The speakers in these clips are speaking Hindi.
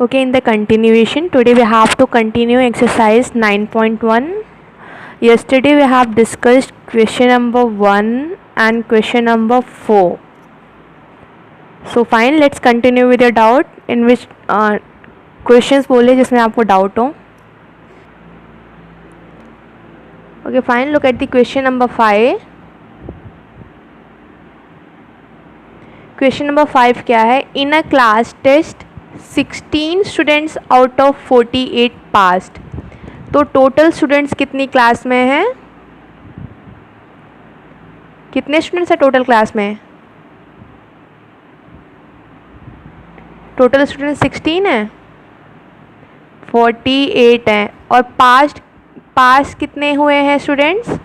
Okay, in the continuation, today we have to continue exercise 9.1. Yesterday we have discussed question number 1 and question number 4. So fine, let's continue with your doubt in which questions बोले जिसमें आपको doubt हो. Okay, fine, look at the question number 5. Question number 5 क्या है? In a class test 16 students out of 48 passed. तो टोटल स्टूडेंट्स कितनी क्लास में हैं? कितने स्टूडेंट्स हैं टोटल क्लास में? टोटल स्टूडेंट्स 16 है, 48 हैं. और पास कितने हुए हैं students?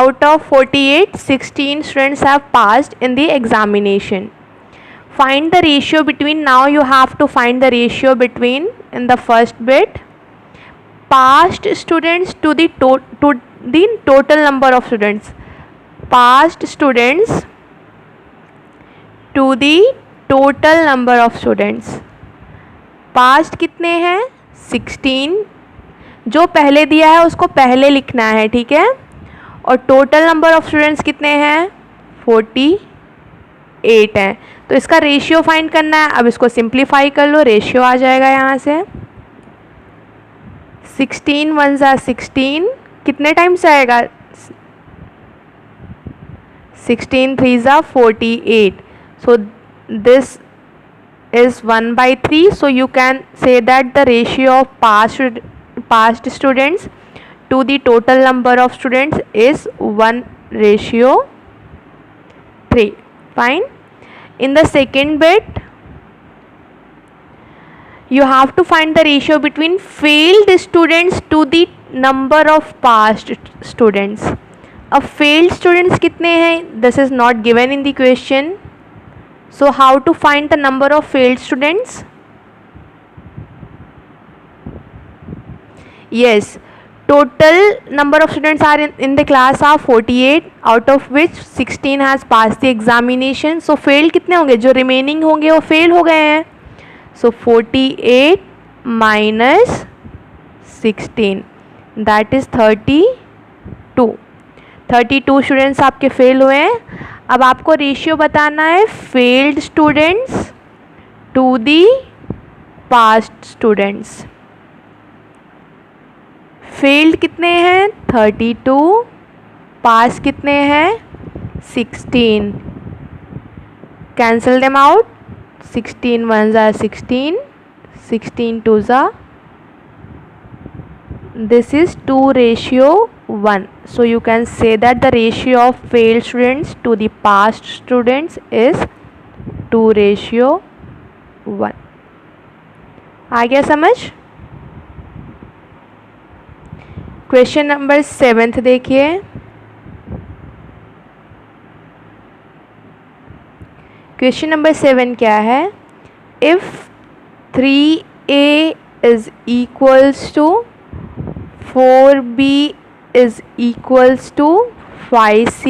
Out of 48, 16 students have passed in the examination. Find the ratio between, now you have to find the ratio between, in the first bit, passed students to the total number of students. Passed students to the total number of students. Passed कितने हैं? 16. जो पहले दिया है उसको पहले लिखना है, ठीक है. और टोटल नंबर ऑफ स्टूडेंट्स कितने हैं? 48 हैं. तो इसका रेशियो फाइंड करना है. अब इसको सिंप्लीफाई कर लो, रेशियो आ जाएगा यहाँ से. 16 1 ज़ा 16, कितने टाइम्स आएगा? 16 3 ज़ा 48. So this is 1/3. So you can say that the ratio of passed students to the total number of students is 1:3. Fine. In the second bit, you have to find the ratio between failed students to the number of passed students. अब failed students कितने हैं? This is not given in the question. So how to find the number of failed students? Yes, total number of students are in the class are 48, out of which 16 has passed the examination. So failed कितने होंगे? जो remaining होंगे वो fail हो गए हैं. So 48 minus 16, that is 32. 32 students आपके फेल हुए हैं. अब आपको रेशियो बताना है failed students to the passed students. Failed कितने हैं? 32. पास कितने हैं? 16. Cancel them out. 16 1 ज़ा 16, 16 2 ज़ा. This is 2:1. So you can say that the ratio of failed students to the passed students is 2:1. आ गया समझ? क्वेश्चन नंबर 7 देखिए. क्वेश्चन नंबर 7 क्या है? If 3A is equals to 4B is equals to 5C,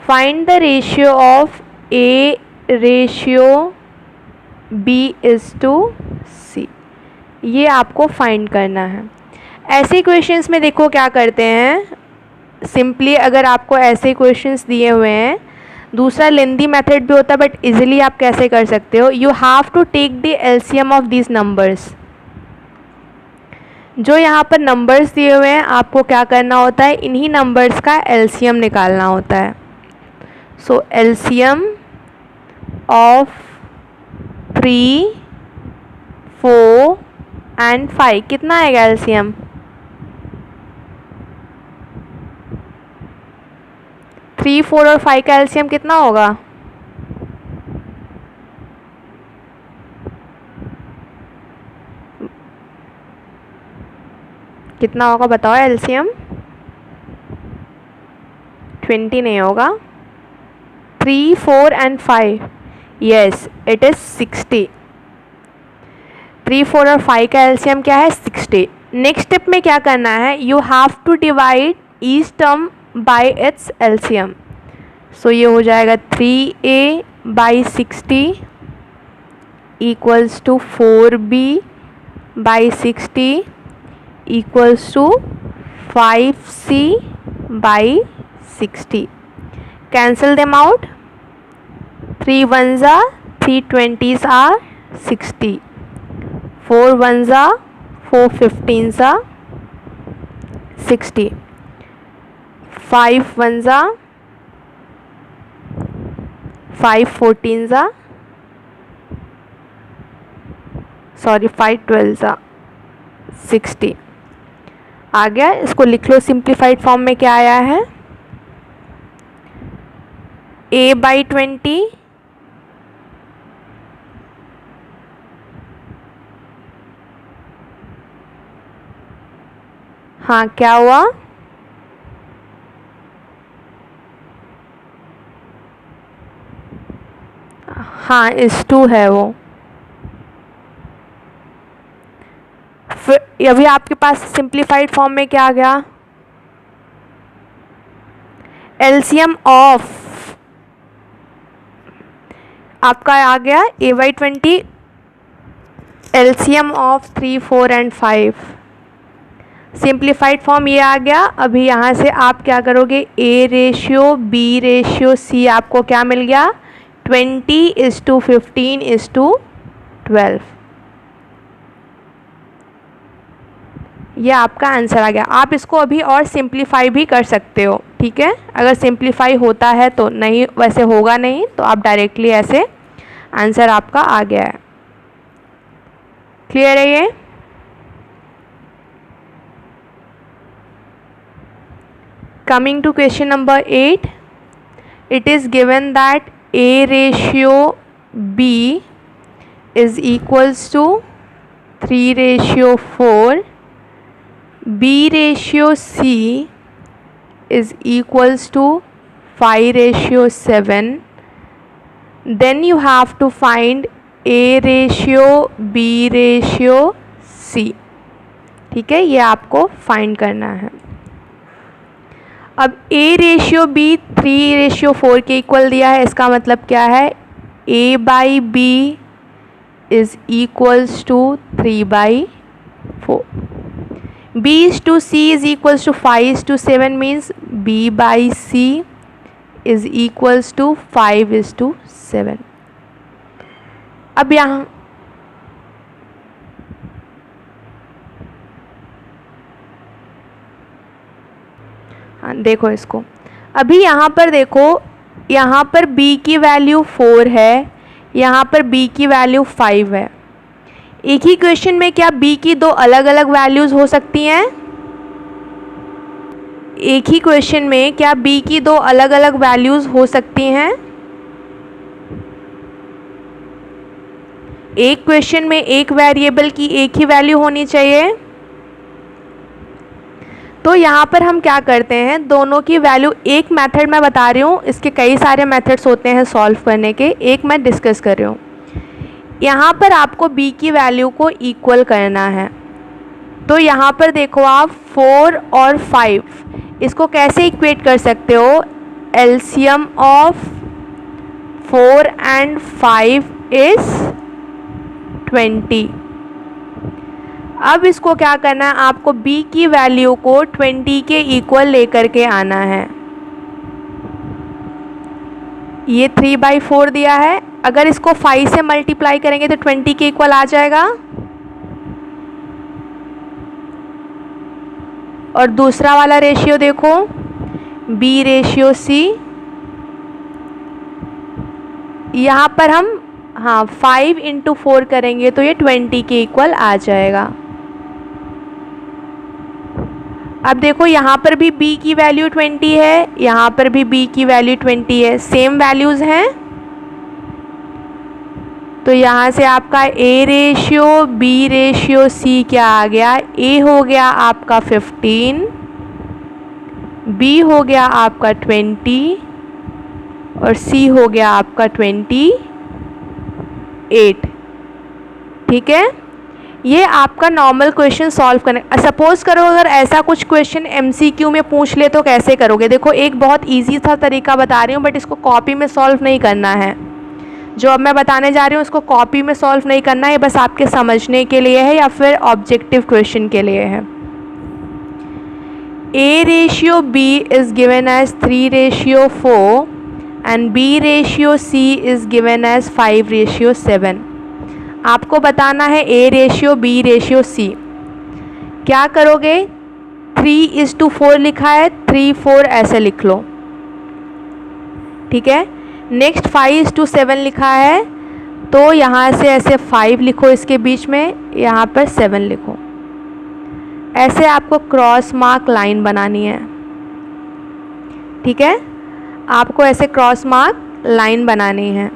find the ratio of A ratio B is to C. ये आपको फाइंड करना है. ऐसे क्वेश्चंस में देखो क्या करते हैं. सिंपली अगर आपको ऐसे क्वेश्चंस दिए हुए हैं, दूसरा लेंदी मेथड भी होता है बट इजीली आप कैसे कर सकते हो? You have to take the LCM of these numbers. जो यहाँ पर नंबर्स दिए हुए हैं आपको क्या करना होता है? इन्हीं नंबर्स का एलसीएम निकालना होता है. सो एलसीएम ऑफ 3 4 एंड 5 कितना आएगा? एलसीएम 3 4 और 5 का एलसीएम कितना होगा? कितना होगा बताओ एलसीएम? 20 नहीं होगा. 3 4 एंड 5, यस इट इज़ 60. 3 4 और 5 का एलसीएम क्या है? 60. नेक्स्ट स्टेप में क्या करना है? You have to divide each term by its LCM. So ये हो जाएगा 3A by 60 equals to 4b by 60 equals to 5c by 60. Cancel them out. 3 ones are 3 20s are 60. 4 ones are 4 15s are 60. 5 ones are 5 14s are 5 12s are 60. आ गया. इसको लिख लो सिंप्लीफाइड फॉर्म में. क्या आया है? a by 20 हाँ क्या हुआ? हाँ इस 2 है वो. फिर अभी आपके पास सिंप्लीफाइड फॉर्म में क्या आ गया? एलसीएम ऑफ आपका आ गया a by 20 LCM of 3 4 and 5. Simplified form ये आ गया. अभी यहाँ से आप क्या करोगे? a ratio b ratio c आपको क्या मिल गया? 20:15:12. ये आपका आंसर आ गया. आप इसको अभी और सिंप्लीफाई भी कर सकते हो. ठीक है, अगर सिंप्लीफाई होता है तो. नहीं वैसे होगा नहीं तो आप डायरेक्टली ऐसे आंसर आपका आ गया है. क्लियर है ये? Coming to question number 8. It is given that a ratio b is equals to 3 ratio 4. b ratio c is equals to 5 ratio 7. then you have to find a ratio b ratio c. ठीक है, ये आपको फाइंड करना है. अब a रेशियो b 3 रेशियो 4 के इक्वल दिया है. इसका मतलब क्या है? a by b is equals to 3 by 4. b is to c is equals to 5 is to 7 means b by c is equals to 5 is to 7. अब यहाँ हाँ देखो इसको. अभी यहाँ पर देखो, यहाँ पर b की वैल्यू 4 है, यहाँ पर b की वैल्यू 5 है. एक ही क्वेश्चन में क्या b की 2 अलग अलग वैल्यूज़ हो सकती हैं? एक ही क्वेश्चन में क्या b की 2 अलग अलग वैल्यूज़ हो सकती हैं? एक क्वेश्चन में एक वेरिएबल की एक ही वैल्यू होनी चाहिए. तो यहाँ पर हम क्या करते हैं, दोनों की वैल्यू. एक मेथड मैं बता रही हूँ, इसके कई सारे मेथड्स होते हैं सॉल्व करने के. एक मैं डिस्कस कर रही हूँ. यहाँ पर आपको b की वैल्यू को इक्वल करना है. तो यहाँ पर देखो आप 4 और 5 इसको कैसे इक्वेट कर सकते हो? LCM of 4 and 5 is 20. अब इसको क्या करना है? आपको b की वैल्यू को 20 के इक्वल लेकर के आना है. ये 3/4 दिया है. अगर इसको 5 से मल्टीप्लाई करेंगे तो 20 के इक्वल आ जाएगा. और दूसरा वाला रेशियो देखो, b रेशियो c. यहाँ पर हम 5 × 4 करेंगे तो ये 20 के इक्वल आ जाएगा. अब देखो यहाँ पर भी b की वैल्यू 20 है, यहाँ पर भी b की वैल्यू 20 है. सेम वैल्यूज़ हैं. तो यहाँ से आपका a ratio b ratio c क्या आ गया? a हो गया आपका 15, b हो गया आपका 20 और c हो गया आपका 28. ठीक है, ये आपका नॉर्मल क्वेश्चन सॉल्व करने. सपोज करो अगर ऐसा कुछ क्वेश्चन MCQ में पूछ ले तो कैसे करोगे? देखो एक बहुत इजी सा तरीका बता रही हूँ, बट इसको कॉपी में सॉल्व नहीं करना है. जो अब मैं बताने जा रही हूँ उसको कॉपी में सॉल्व नहीं करना है, बस आपके समझने के लिए है या फिर ऑब्जेक्टिव क्वेश्चन के लिए है। A/B is given as 3/4 and B/C is given as 5/7। आपको बताना है A/B/C। क्या करोगे, 3:4 लिखा है, 3/4 ऐसे लिख लो, ठीक है। नेक्स्ट 5:7 लिखा है, तो यहाँ से ऐसे 5 लिखो, इसके बीच में यहाँ पर 7 लिखो। ऐसे आपको क्रॉस मार्क लाइन बनानी है, ठीक है। आपको ऐसे क्रॉस मार्क लाइन बनानी है,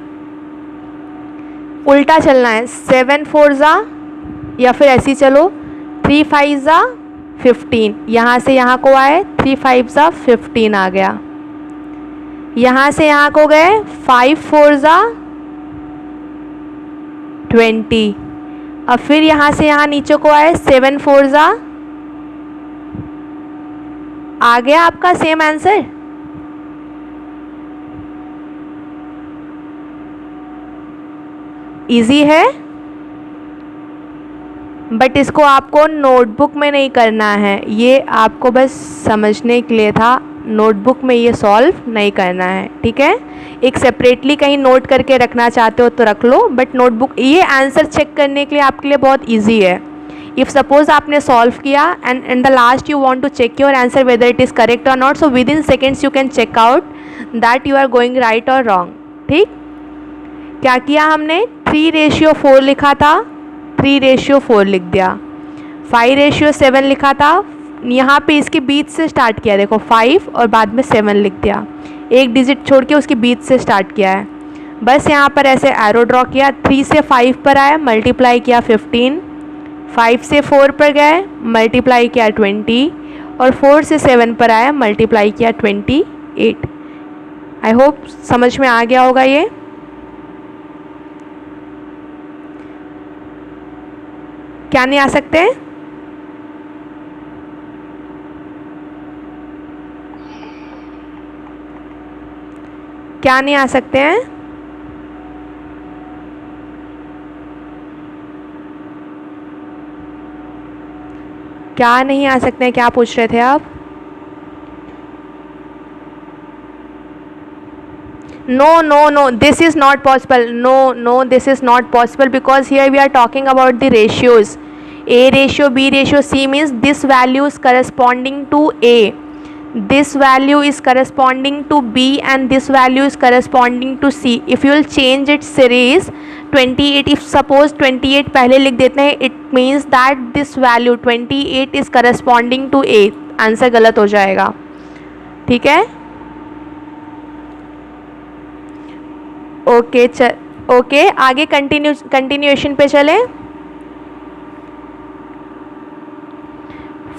उल्टा चलना है। 7/4 या फिर ऐसे ही चलो, 3/5 15, यहाँ से यहाँ को आए, 3/5 15 आ गया। यहाँ से यहाँ को गए, 5/4 20। अब फिर यहाँ से यहाँ नीचे को आए, 7/4 आ गया आपका सेम आंसर। इजी है, बट इसको आपको नोटबुक में नहीं करना है, ये आपको बस समझने के लिए था। नोटबुक में ये सॉल्व नहीं करना है, ठीक है। एक सेपरेटली कहीं नोट करके रखना चाहते हो तो रख लो, बट नोटबुक ये आंसर चेक करने के लिए आपके लिए बहुत इजी है। इफ़ सपोज आपने सॉल्व किया and in the last you want to check your answer whether it is correct और not, so within seconds you can check out that you are going right और रॉन्ग, ठीक। क्या किया हमने, 3/4 लिखा था, 3/4 लिख दिया। 5/7 लिखा था, यहाँ पे इसके बीच से स्टार्ट किया, देखो 5 और बाद में 7 लिख दिया, एक डिजिट छोड़ के उसके बीच से स्टार्ट किया है। बस यहाँ पर ऐसे एरो ड्रॉ किया, 3 से 5 पर आया, मल्टीप्लाई किया 15, 5 से 4 पर गए, मल्टीप्लाई किया 20, और 4 से 7 पर आया, मल्टीप्लाई किया 28। आई होप समझ में आ गया होगा ये। क्या नहीं आ सकते, क्या नहीं आ सकते हैं, क्या नहीं आ सकते हैं, क्या पूछ रहे थे आप। No, this is not possible. No, this is not possible, because here we are talking about the ratios. A ratio, B ratio, C means this value is corresponding to A, this value is corresponding to B, and this value is corresponding to C. If you will change its series 28, if suppose 28 पहले लिख देते हैं, it means that this value 28 is corresponding to A, answer गलत हो जाएगा, ठीक है। ओके, आगे कंटिन्यूएशन पे चले।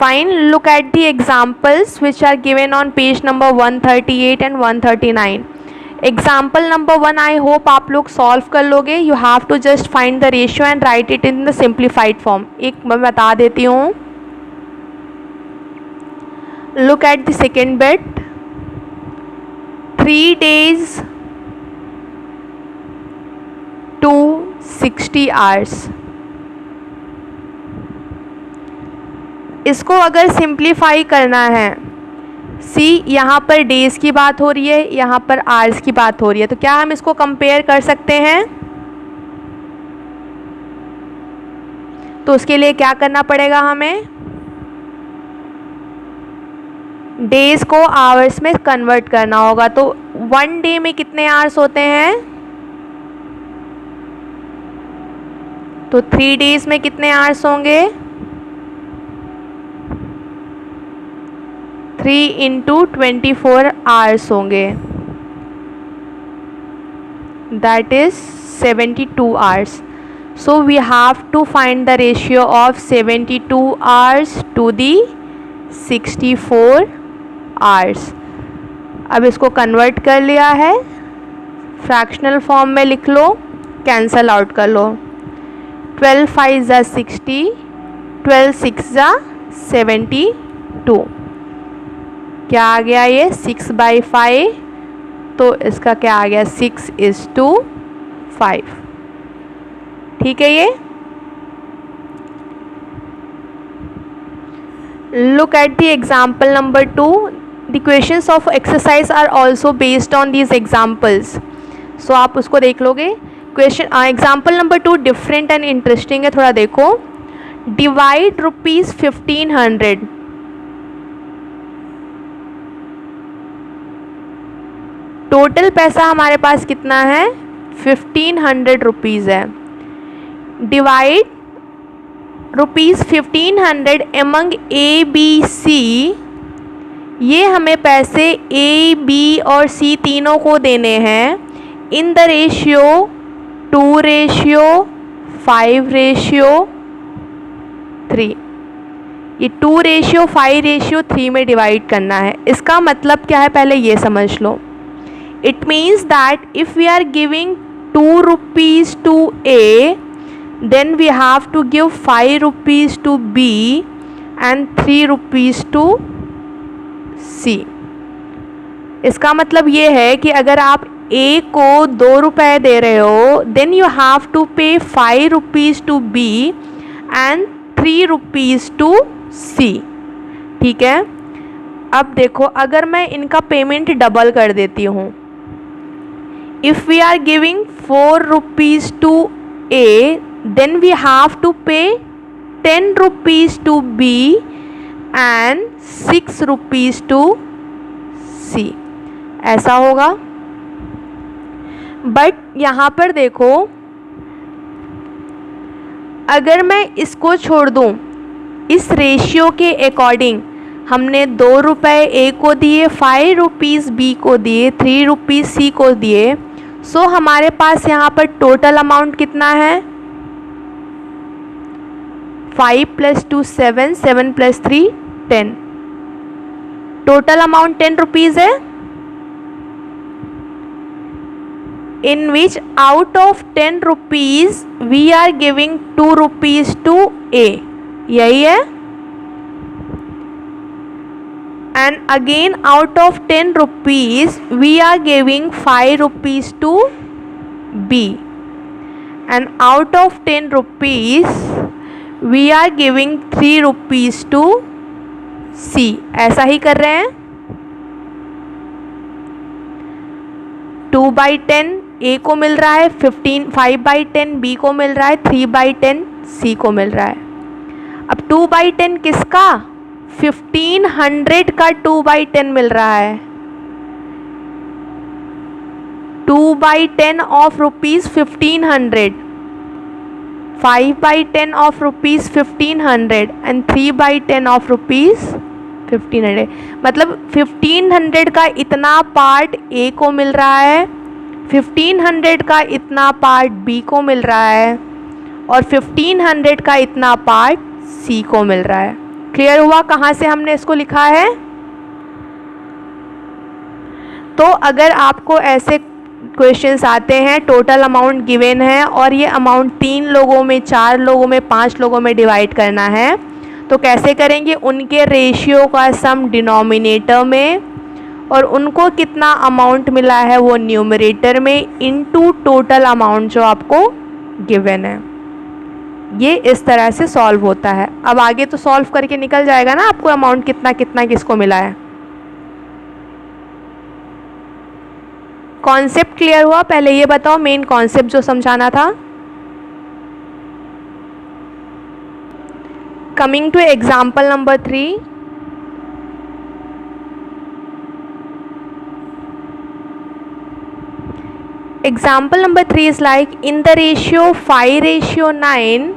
Fine, look at the examples which are given on page number 138 and 139. Example number 1 I hope आप लोग solve कर लोगे. You have to just find the ratio and write it in the simplified form. एक मैं बता देती हूँ. Look at the second bit. 3 days to 60 hours. इसको अगर सिंप्लीफाई करना है, सी यहाँ पर डेज़ की बात हो रही है, यहाँ पर आवर्स की बात हो रही है, तो क्या हम इसको कंपेयर कर सकते हैं? तो उसके लिए क्या करना पड़ेगा हमें? डेज़ को आवर्स में कन्वर्ट करना होगा। तो 1 डे में कितने आवर्स होते हैं? तो 3 डेज़ में कितने आवर्स होंगे? 3 into 24 आवर्स होंगे, that is 72 hours. So we have to find the ratio of 72 hours to the 64 hours. अब इसको कन्वर्ट कर लिया है, फ्रैक्शनल फॉर्म में लिख लो, कैंसल आउट कर लो। 12 5 = 60, 12 6 = 72। क्या आ गया ये? 6/5, तो इसका क्या आ गया? 6:4। 5। ठीक है ये। Look at the example number 2. The questions of exercise are also based on these examples. So आप उसको देख लोगे। Question example number 2 different and interesting है, थोड़ा देखो। डिवाइड ₹1500। टोटल पैसा हमारे पास कितना है? 1500 रुपीज़ है। Divide ₹1500 among A B C. ये हमें पैसे ए बी और सी तीनों को देने हैं इन द रेशियो 2:5:3। ये 2:5:3 में डिवाइड करना है। इसका मतलब क्या है पहले ये समझ लो। It means that if we are giving 2 rupees to A, then we have to give 5 rupees to B and 3 rupees to C। इसका मतलब ये है कि अगर आप A को 2 रुपए दे रहे हो, then you have to pay 5 rupees to B and 3 rupees to C। ठीक है। अब देखो अगर मैं इनका पेमेंट डबल कर देती हूँ, if we are giving 4 rupees to A, then we have to pay 10 rupees to B and 6 rupees to C। ऐसा होगा। बट यहाँ पर देखो अगर मैं इसको छोड़ दूँ, इस रेशियो के अकॉर्डिंग हमने 2 रुपये ए को दिए, 5 रुपीज़ बी को दिए, 3 रुपीज़ सी को दिए। सो हमारे पास यहाँ पर टोटल अमाउंट कितना है? 5 + 2 7, 7 + 3 10। टोटल अमाउंट 10 रुपीज़ है। In which out of 10 rupees we are giving 2 rupees to A. यही है। And again out of 10 rupees we are giving 5 rupees to B, and out of 10 rupees we are giving 3 rupees to C। ऐसा ही कर रहे हैं। 2/10 A को मिल रहा है, 5/10 B को मिल रहा है, 3/10 C को मिल रहा है। अब 2/10 किसका? 1500 का 2/10 मिल रहा है। 2/10 ऑफ ₹1500, 5/10 ऑफ ₹1500 एंड 3/10 ऑफ ₹1500। मतलब 1500 का इतना पार्ट ए को मिल रहा है, 1500 का इतना पार्ट बी को मिल रहा है, और 1500 का इतना पार्ट सी को मिल रहा है। क्लियर हुआ कहाँ से हमने इसको लिखा है? तो अगर आपको ऐसे क्वेश्चंस आते हैं, टोटल अमाउंट गिवन है और ये अमाउंट 3 लोगों में, 4 लोगों में, 5 लोगों में डिवाइड करना है, तो कैसे करेंगे? उनके रेशियो का सम डिनोमिनेटर में और उनको कितना अमाउंट मिला है वो न्यूमरेटर में, इनटू टोटल अमाउंट जो आपको गिवन है। ये इस तरह से सॉल्व होता है। अब आगे तो सॉल्व करके निकल जाएगा ना आपको अमाउंट कितना कितना किसको मिला है। कॉन्सेप्ट क्लियर हुआ? पहले ये बताओ मेन कॉन्सेप्ट जो समझाना था। Coming to example number 3। Example number 3 is like in the ratio 5:9।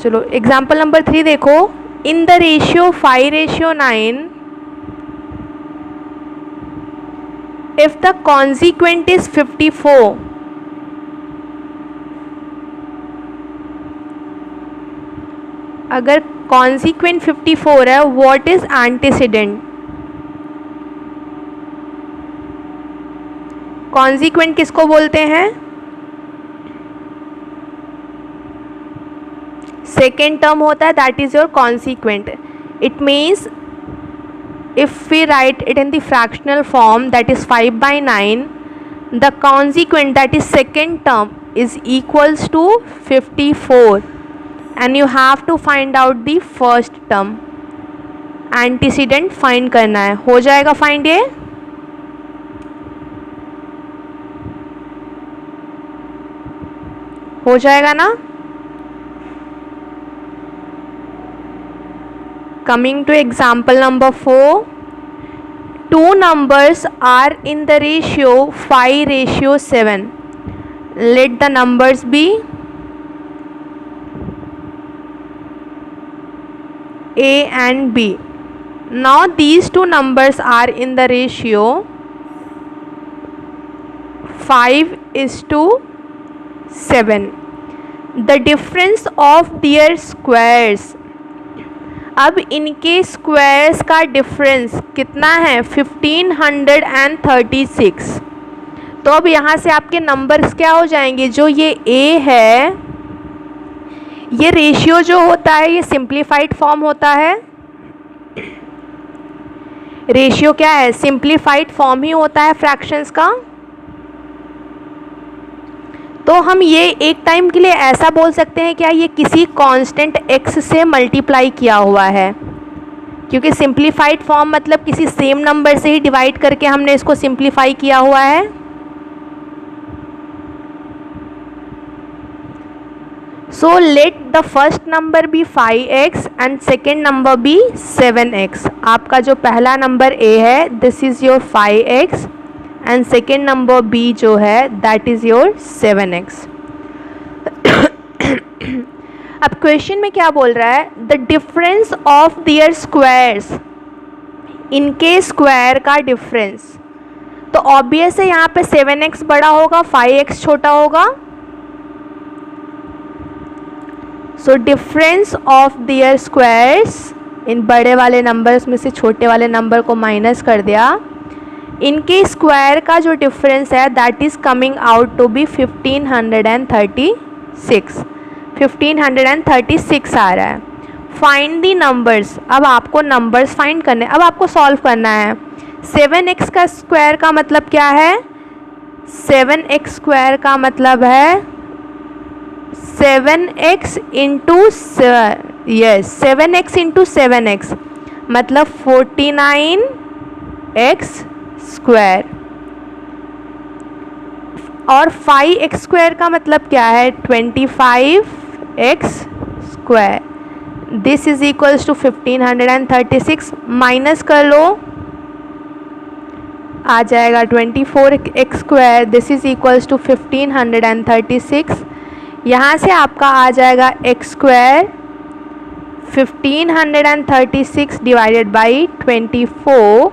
चलो एग्जाम्पल नंबर 3 देखो। इन the ratio 5:9 if the consequent is 54, अगर कॉन्सिक्वेंट 54 है, व्हाट इज एंटीसीडेंट? कॉन्सिक्वेंट किसको बोलते हैं? सेकेंड टर्म होता है, that is your consequent. It means if we write it in the fractional form, that is 5/9, the consequent, that is second term, is equals to 54, and you have to find out the first term. Antecedent find करना है. हो जाएगा फाइंड? ये हो जाएगा ना? Coming to example number 4, two numbers are in the ratio 5:7. Let the numbers be A and B. Now these two numbers are in the ratio 5:7. The difference of their squares. अब इनके स्क्वायर्स का डिफरेंस कितना है? 1536. तो अब यहाँ से आपके नंबर्स क्या हो जाएंगे? जो ये A है, ये रेशियो जो होता है ये सिंप्लीफाइड फॉर्म होता है. रेशियो क्या है? सिंप्लीफाइड फॉर्म ही होता है फ्रैक्शंस का. तो हम ये एक टाइम के लिए ऐसा बोल सकते हैं क्या ये किसी कांस्टेंट x से मल्टीप्लाई किया हुआ है, क्योंकि सिंप्लीफाइड फॉर्म मतलब किसी सेम नंबर से ही डिवाइड करके हमने इसको सिंप्लीफाई किया हुआ है. So let the first number be 5x and second number be 7x. आपका जो पहला नंबर A है, this is your 5x, and second number B जो है दैट इज़ योर 7x. अब क्वेश्चन में क्या बोल रहा है? The difference of their squares, इनके स्क्वायर का डिफरेंस. तो ऑब्वियस है यहाँ पे 7x बड़ा होगा, 5x छोटा होगा. So difference of their squares, इन बड़े वाले नंबर्स में से छोटे वाले नंबर को माइनस कर दिया. इनके स्क्वायर का जो डिफरेंस है that is coming out to be 1536. 1536 आ रहा है. Find the numbers. अब आपको नंबर्स फाइंड करने, अब आपको सॉल्व करना है. 7x का स्क्वायर का मतलब क्या है? 7x स्क्वायर का मतलब है 7x into 7x into 7x मतलब 49x स्क्वायर. और 5x स्क्वायर का मतलब क्या है? 25x square. This is equals to 1536. Minus कर लो, आ जाएगा 24x square. This is equals to 1536. यहाँ से आपका आ जाएगा x स्क्वायर 1536 डिवाइडेड बाई 24.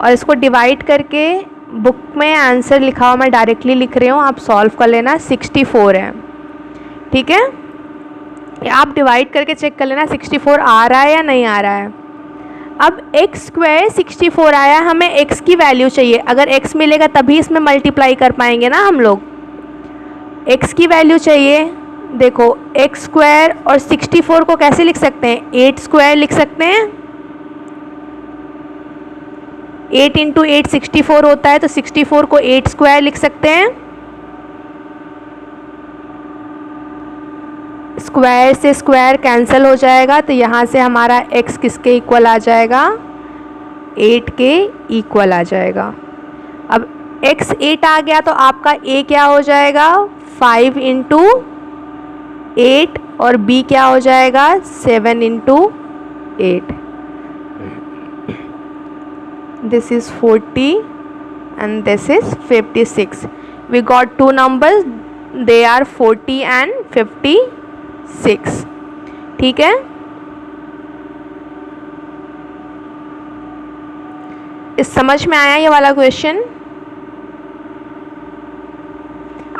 और इसको डिवाइड करके बुक में आंसर लिखा हुआ मैं डायरेक्टली लिख रही हूँ, आप सॉल्व कर लेना. 64 है. ठीक है, आप डिवाइड करके चेक कर लेना 64 आ रहा है या नहीं आ रहा है. अब x स्क्वायर 64 आया, हमें x की वैल्यू चाहिए. अगर x मिलेगा तभी इसमें मल्टीप्लाई कर पाएंगे ना हम लोग. x की वैल्यू चाहिए. देखो x स्क्वायर और 64 को कैसे लिख सकते हैं? 8 स्क्वायर लिख सकते हैं. 8 इंटू 8 64 होता है, तो 64 को 8 स्क्वायर लिख सकते हैं. स्क्वायर से स्क्वायर कैंसिल हो जाएगा, तो यहाँ से हमारा x किसके इक्वल आ जाएगा? 8 के इक्वल आ जाएगा. अब x 8 आ गया तो आपका a क्या हो जाएगा? 5 इंटू 8 और b क्या हो जाएगा? 7 into 8. This is 40 and this is 56. We got two numbers, they are 40 and 56. ठीक है, इस समझ में आया ये वाला क्वेश्चन?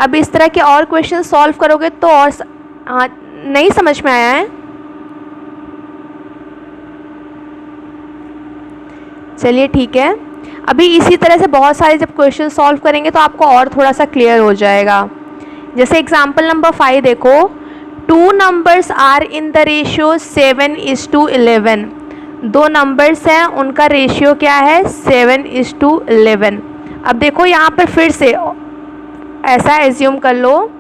अब इस तरह के और क्वेश्चन सॉल्व करोगे तो और नहीं समझ में आया है? चलिए ठीक है, अभी इसी तरह से बहुत सारे जब क्वेश्चन सॉल्व करेंगे तो आपको और थोड़ा सा क्लियर हो जाएगा. जैसे एग्जांपल नंबर 5 देखो. Two numbers are in the ratio 7:11. दो नंबर्स हैं, उनका रेशियो क्या है 7:11। अब देखो यहाँ पर फिर से ऐसा एज्यूम कर लो,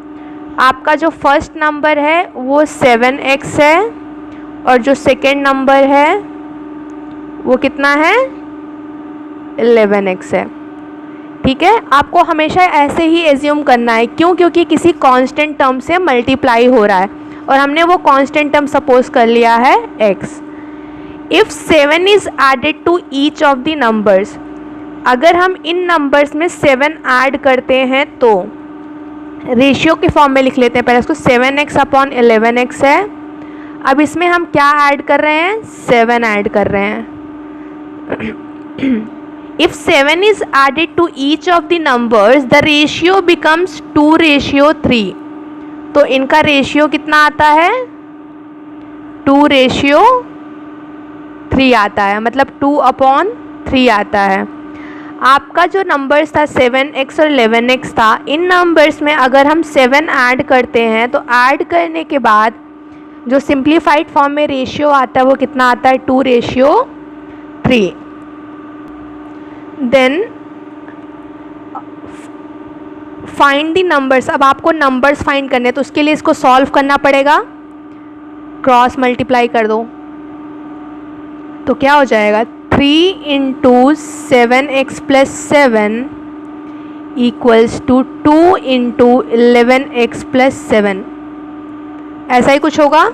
आपका जो फर्स्ट नंबर है वो 7x है और जो सेकेंड नंबर है वो कितना है 11x है। ठीक है, आपको हमेशा ऐसे ही एज्यूम करना है। क्यों? क्योंकि किसी कांस्टेंट टर्म से मल्टीप्लाई हो रहा है और हमने वो कांस्टेंट टर्म सपोज कर लिया है x। If 7 is added to each of the numbers, अगर हम इन नंबर्स में 7 ऐड करते हैं तो रेशियो के फॉर्म में लिख लेते हैं। पहले इसको 7x/11x है। अब इसमें हम क्या ऐड कर रहे हैं 7 ऐड कर रहे हैं। If 7 is added to each of the numbers, the ratio becomes 2:3। तो इनका रेशियो कितना आता है 2:3 आता है, मतलब 2/3 आता है। आपका जो नंबर्स था 7x और 11x था, इन नंबर्स में अगर हम 7 ऐड करते हैं तो ऐड करने के बाद जो सिंप्लीफाइड फॉर्म में रेशियो आता है वो कितना आता है 2:3। Then find the numbers. अब आपको नंबर्स फाइंड करने हैं तो उसके लिए इसको सॉल्व करना पड़ेगा। क्रॉस मल्टीप्लाई कर दो तो क्या हो जाएगा 3 × 7x + 7 = 2 × 11x + 7। ऐसा ही कुछ होगा।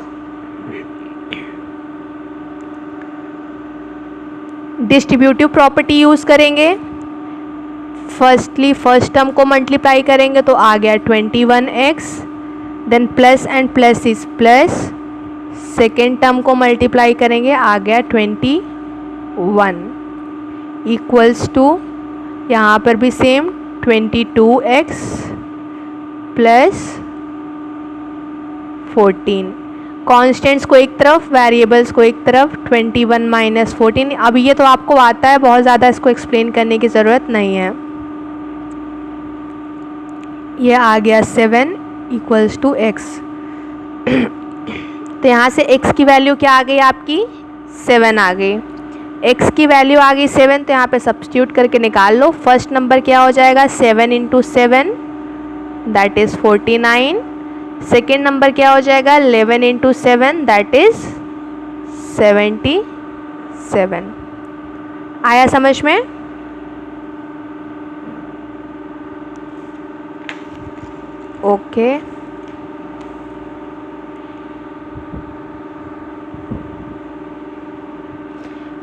डिस्ट्रीब्यूटिव प्रॉपर्टी यूज़ करेंगे। फर्स्टली फर्स्ट टर्म को मल्टीप्लाई करेंगे तो आ गया 21x, then plus and plus is plus. Second term को मल्टीप्लाई करेंगे आ गया 21 = यहाँ पर भी सेम 22x + 14। कॉन्स्टेंट्स को एक तरफ, वेरिएबल्स को एक तरफ, 21 - 14। अब ये तो आपको आता है, बहुत ज़्यादा इसको एक्सप्लेन करने की ज़रूरत नहीं है। ये आ गया 7 = x। तो यहाँ से x की वैल्यू क्या आ गई आपकी 7 आ गई। x की वैल्यू आ गई 7, तो यहाँ पे सब्स्टिट्यूट करके निकाल लो। फर्स्ट नंबर क्या हो जाएगा 7 × 7 दैट इज़ 49। सेकेंड नंबर क्या हो जाएगा 11 × 7 दैट इज़ 77। आया समझ में? Okay.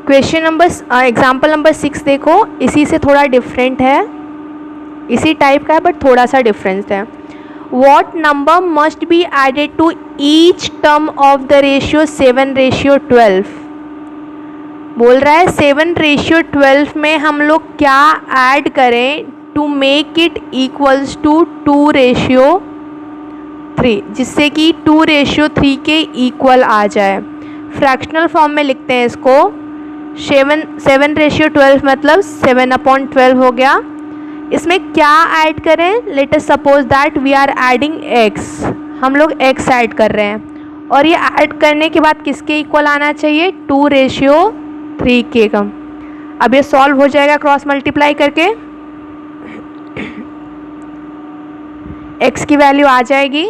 Question number example number 6 देखो, इसी से थोड़ा डिफरेंट है, इसी टाइप का है बट थोड़ा सा डिफरेंस है। What number must be added to each term of the ratio 7:12? बोल रहा है 7:12 में हम लोग क्या ऐड करें to make it equals to 2:3, जिससे कि 2:3 के इक्वल आ जाए। फ्रैक्शनल फॉर्म में लिखते हैं इसको। 7:12 मतलब 7/12 हो गया। इसमें क्या ऐड करें, let us suppose that we are adding x, हम लोग x ऐड कर रहे हैं और ये ऐड करने के बाद किसके इक्वल आना चाहिए 2:3 के कम। अब ये सॉल्व हो जाएगा क्रॉस मल्टीप्लाई करके। x की वैल्यू आ जाएगी,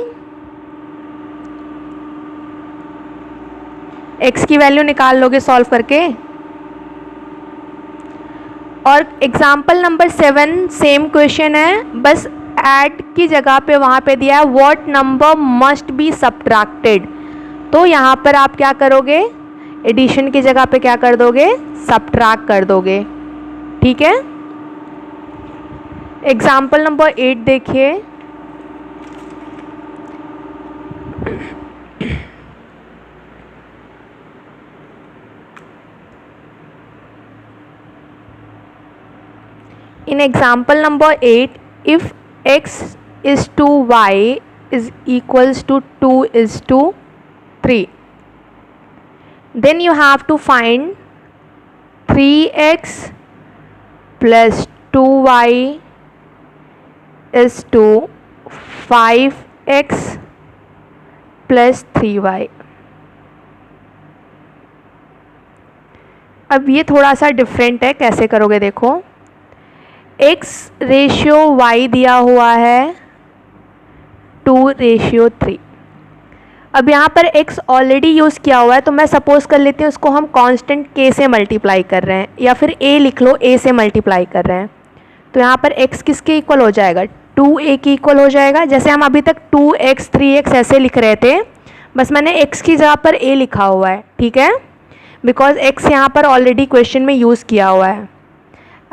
x की वैल्यू निकाल लोगे सॉल्व करके। और एग्जाम्पल नंबर 7 सेम क्वेश्चन है, बस ऐड की जगह पे वहाँ पे दिया है what number must be subtracted. तो यहाँ पर आप क्या करोगे, एडिशन की जगह पे क्या कर दोगे सब्ट्रैक्ट कर दोगे। ठीक है। एग्जाम्पल नंबर 8 देखिए। In example number 8, if x is to y is equals to 2:3, then you have to find 3x plus 2y is to 5x plus 3y। अब ये थोड़ा सा डिफरेंट है, कैसे करोगे देखो। x रेशियो y दिया हुआ है 2:3। अब यहाँ पर x ऑलरेडी यूज़ किया हुआ है, तो मैं सपोज़ कर लेती हूँ उसको हम कांस्टेंट k से मल्टीप्लाई कर रहे हैं, या फिर a लिख लो, a से मल्टीप्लाई कर रहे हैं। तो यहाँ पर x किसके इक्वल हो जाएगा, 2a के इक्वल हो जाएगा। जैसे हम अभी तक 2x 3x ऐसे लिख रहे थे, बस मैंने x की जगह पर a लिखा हुआ है, ठीक है, बिकॉज x यहाँ पर ऑलरेडी क्वेश्चन में यूज़ किया हुआ है।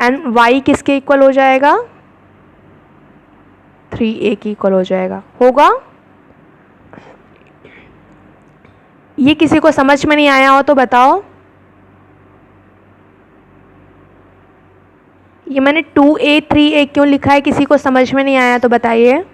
एंड y किसके इक्वल हो जाएगा, 3a के इक्वल हो जाएगा, होगा। ये किसी को समझ में नहीं आया हो तो बताओ। ये मैंने 2a 3a क्यों लिखा है, किसी को समझ में नहीं आया तो बताइए।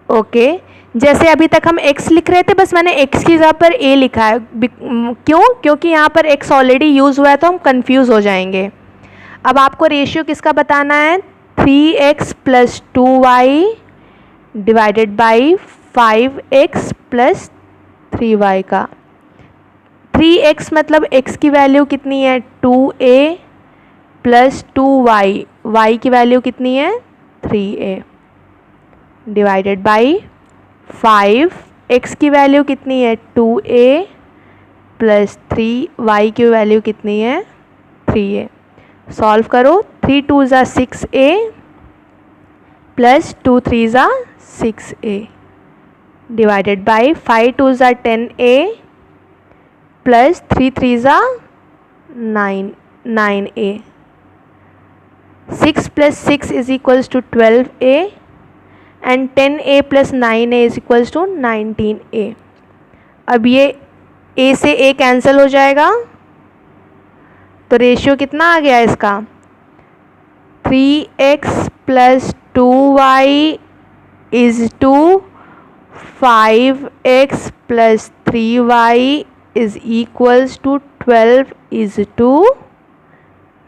ओके, जैसे अभी तक हम x लिख रहे थे, बस मैंने x की जगह पर a लिखा है। क्यों, क्योंकि यहाँ पर x ऑलरेडी यूज़ हुआ है, तो हम कंफ्यूज हो जाएंगे। अब आपको रेशियो किसका बताना है, 3x + 2y divided by 5x + 3y का। 3x मतलब x की वैल्यू कितनी है, 2a + 2y, y की वैल्यू कितनी है, 3a डिवाइडेड बाई 5, x की वैल्यू कितनी है, 2a + 3y की वैल्यू कितनी है, 3a। सॉल्व करो, 3 2 ज़ा 6a + 2 3 ज़ा 6a डिवाइडेड बाई 5 2 ज़ा 10a + 3 3 ज़ा 9a। 6 + 6 = 12a and 10a + 9a = 19a। अब ये a से a कैंसिल हो जाएगा, तो रेशियो कितना आ गया इसका, 3x + 2y = 5x + 3y = 12 =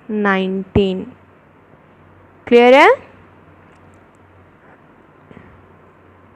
19। Clear है।